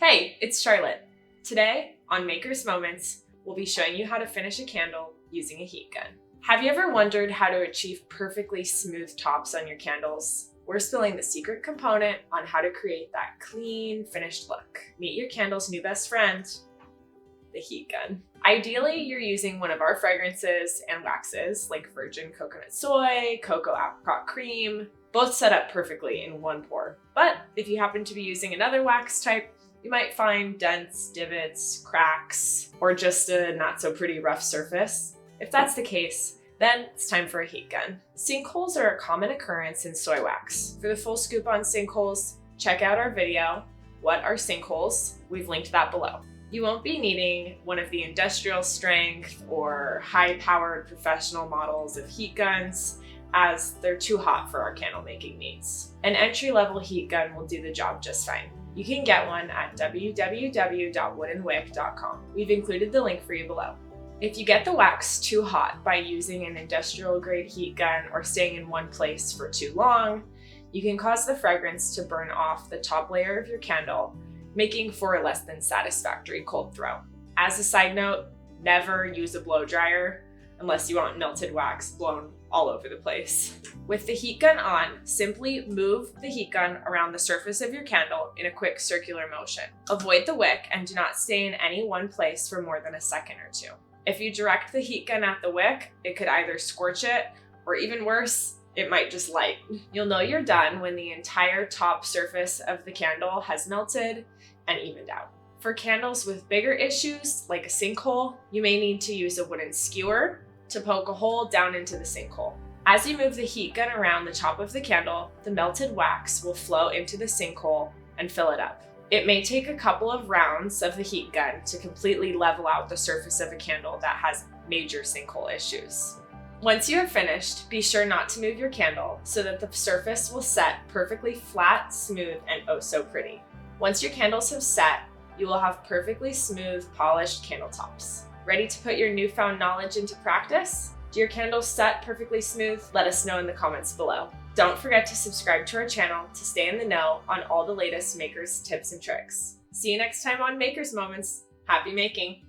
Hey, it's Charlotte. Today, on Maker's Moments, we'll be showing you how to finish a candle using a heat gun. Have you ever wondered how to achieve perfectly smooth tops on your candles? We're spilling the secret component on how to create that clean, finished look. Meet your candle's new best friend, the heat gun. Ideally, you're using one of our fragrances and waxes like virgin coconut soy, cocoa apricot cream, both set up perfectly in one pour. But if you happen to be using another wax type, you might find dents, divots, cracks, or just a not so pretty rough surface. If that's the case, then it's time for a heat gun. Sinkholes are a common occurrence in soy wax. For the full scoop on sinkholes, check out our video, What Are Sinkholes? We've linked that below. You won't be needing one of the industrial strength or high-powered professional models of heat guns, as they're too hot for our candle making needs. An entry-level heat gun will do the job just fine. You can get one at www.woodenwick.com. We've included the link for you below. If you get the wax too hot by using an industrial grade heat gun or staying in one place for too long, you can cause the fragrance to burn off the top layer of your candle, making for a less than satisfactory cold throw. As a side note, never use a blow dryer unless you want melted wax blown all over the place. With the heat gun on, simply move the heat gun around the surface of your candle in a quick circular motion. Avoid the wick and do not stay in any one place for more than a second or two. If you direct the heat gun at the wick, it could either scorch it, or even worse, it might just light. You'll know you're done when the entire top surface of the candle has melted and evened out. For candles with bigger issues, like a sinkhole, you may need to use a wooden skewer to poke a hole down into the sinkhole. As you move the heat gun around the top of the candle, the melted wax will flow into the sinkhole and fill it up. It may take a couple of rounds of the heat gun to completely level out the surface of a candle that has major sinkhole issues. Once you have finished, be sure not to move your candle so that the surface will set perfectly flat, smooth, and oh so pretty. Once your candles have set, you will have perfectly smooth, polished candle tops. Ready to put your newfound knowledge into practice? Do your candles set perfectly smooth? Let us know in the comments below. Don't forget to subscribe to our channel to stay in the know on all the latest makers tips and tricks. See you next time on Makers Moments. Happy making!